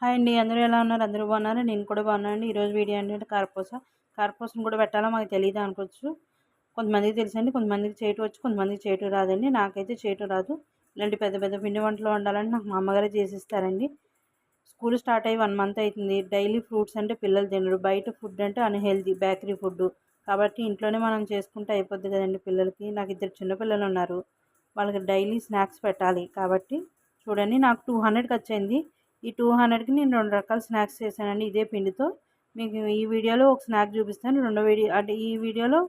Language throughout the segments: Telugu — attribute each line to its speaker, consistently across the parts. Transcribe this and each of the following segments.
Speaker 1: హాయ్ అండి. అందరూ ఎలా ఉన్నారు? అందరూ బాగున్నారా? నేను కూడా బాగున్నానండి. ఈరోజు వీడియో ఏంటంటే కారపూస. కారపూసను కూడా పెట్టాలా మాకు తెలీదా అనుకోవచ్చు. కొంతమందికి తెలుసండి, కొంతమందికి చేయటం వచ్చు, కొంతమందికి చేయటం రాదండి. నాకైతే చేయటం రాదు. ఇలాంటి పెద్ద పెద్ద పిండి వంటలు వండాలని నాకు మా అమ్మగారే చేసిస్తారండి. స్కూల్ స్టార్ట్ అయ్యి 1 మంత్ అవుతుంది. డైలీ ఫ్రూట్స్ అంటే పిల్లలు తినరు. బయట ఫుడ్ అంటే అన్‌హెల్తీ బేకరీ ఫుడ్డు. కాబట్టి ఇంట్లోనే మనం చేసుకుంటే అయిపోద్ది కదండి పిల్లలకి. నాకు 2 చిన్న పిల్లలు ఉన్నారు. వాళ్ళకి డైలీ స్నాక్స్ పెట్టాలి. కాబట్టి చూడండి, నాకు 200 ఖర్చయింది. ఈ 200కి నేను 2 రకాల స్నాక్స్ చేశానండి ఇదే పిండితో. మీకు ఈ వీడియోలో ఒక స్నాక్ చూపిస్తాను. రెండో వీడియో అంటే ఈ వీడియోలో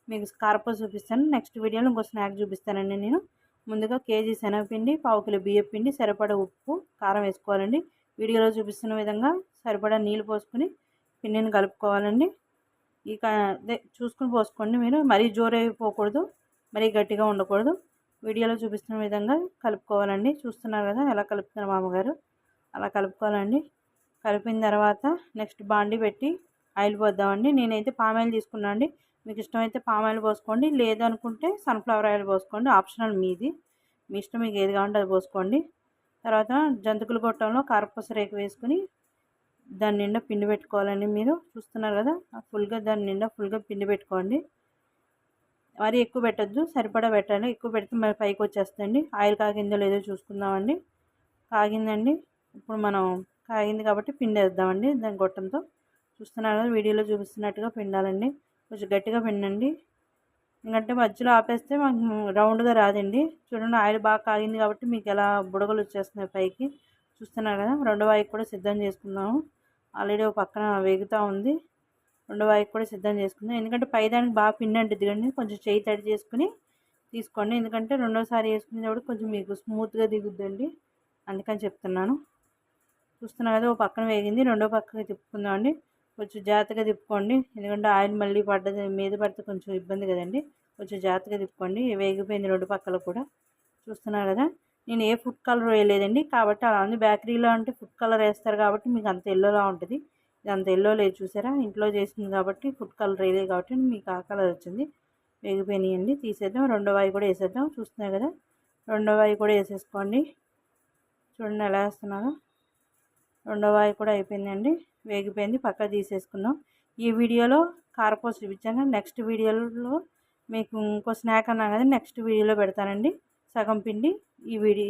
Speaker 1: మీకు కారపూస చూపిస్తాను. నెక్స్ట్ వీడియోలో ఇంకో స్నాక్ చూపిస్తానండి నేను. ముందుగా కేజీ శనగపిండి, పావు కిలో బియ్యపిండి, సరిపడా ఉప్పు, కారం వేసుకోవాలండి. వీడియోలో చూపిస్తున్న విధంగా సరిపడా నీళ్ళు పోసుకొని పిండిని కలుపుకోవాలండి. ఇక అదే చూసుకుని పోసుకోండి మీరు. మరీ జోరైపోకూడదు, మరీ గట్టిగా ఉండకూడదు. వీడియోలో చూపిస్తున్న విధంగా కలుపుకోవాలండి. చూస్తున్నారు కదా ఎలా కలుపుతున్నారు మామగారు. అలా కలుపుకోవాలండి. కలిపిన తర్వాత నెక్స్ట్ బాండి పెట్టి ఆయిల్ పోద్దామండి. నేనైతే పామ్ ఆయిల్ తీసుకున్నాను అండి. మీకు ఇష్టమైతే పామ్ ఆయిల్ పోసుకోండి, లేదనుకుంటే సన్ఫ్లవర్ ఆయిల్ పోసుకోండి. ఆప్షనల్ మీది, మీ ఇష్టం. మీకు ఏది కావాలంటే అది పోసుకోండి. తర్వాత జంతికల గొట్టంలో కారపూస రేకు వేసుకుని దాని నిండా పిండి పెట్టుకోవాలండి. మీరు చూస్తున్నారు కదా దాని నిండా ఫుల్గా పిండి పెట్టుకోండి. మరి ఎక్కువ పెట్టద్దు, సరిపడా పెట్టండి. ఎక్కువ పెడితే మరి పైకి వచ్చేస్తుంది. ఆయిల్ కాగిందో లేదో చూసుకుందామండి. కాగిందండి. ఇప్పుడు మనం కాగింది కాబట్టి పిండి వేద్దామండి దాని గొట్టంతో. చూస్తున్నారు కదా వీడియోలో చూపిస్తున్నట్టుగా పిండాలండి. కొంచెం గట్టిగా పిండండి, ఎందుకంటే మధ్యలో ఆపేస్తే మనకు రౌండ్గా రాదండి. చూడండి, ఆయిల్ బాగా కాగింది కాబట్టి మీకు ఎలా బుడగలు వచ్చేస్తున్నాయి పైకి. చూస్తున్నారు కదా. రెండో వాయికి కూడా సిద్ధం చేసుకుందాము. ఆల్రెడీ ఒక పక్కన వేగుతూ ఉంది. రెండో వాయికి కూడా సిద్ధం చేసుకుందాం. ఎందుకంటే పైదానికి బాగా పిండి అంటుంది కానీ కొంచెం చేయి తడి చేసుకుని తీసుకోండి. ఎందుకంటే రెండోసారి వేసుకునేటప్పుడు కొంచెం మీకు స్మూత్గా దిగుద్దండి, అందుకని చెప్తున్నాను. చూస్తున్నారు కదా, ఒక పక్కన వేగింది. రెండో పక్కకి తిప్పుకుందామండి. కొంచెం జాగ్రత్తగా తిప్పుకోండి, ఎందుకంటే ఆయిల్ మళ్ళీ పడ్డది మీద పడితే కొంచెం ఇబ్బంది కదండి. కొంచెం జాగ్రత్తగా తిప్పుకోండి. వేగిపోయింది రెండు పక్కల కూడా. చూస్తున్నారు కదా. నేను ఏ ఫుడ్ కలర్ వేయలేదండి, కాబట్టి అలా ఉంది. బేకరీలో అంటే ఫుడ్ కలర్ వేస్తారు కాబట్టి మీకు అంత ఎల్లోలా ఉంటుంది. ఇది అంత ఎల్లో లేదు చూసారా. ఇంట్లో చేసింది కాబట్టి ఫుడ్ కలర్ వేయలేదు కాబట్టి మీకు ఆ కలర్ వచ్చింది. వేగిపోయినాయండి, తీసేద్దాం. రెండో వాయి కూడా వేసేద్దాం. చూస్తున్నారు కదా, రెండో వాయి కూడా వేసేసుకోండి. చూడండి ఎలా వేస్తున్నారో. రెండో వాయి కూడా అయిపోయిందండి, వేగిపోయింది. పక్క తీసేసుకుందాం. ఈ వీడియోలో కారపూస చూపించాను. నెక్స్ట్ వీడియోలో మీకు ఇంకో స్నాక్ అన్నా కదా, నెక్స్ట్ వీడియోలో పెడతానండి. సగం పిండి ఈ వీడియో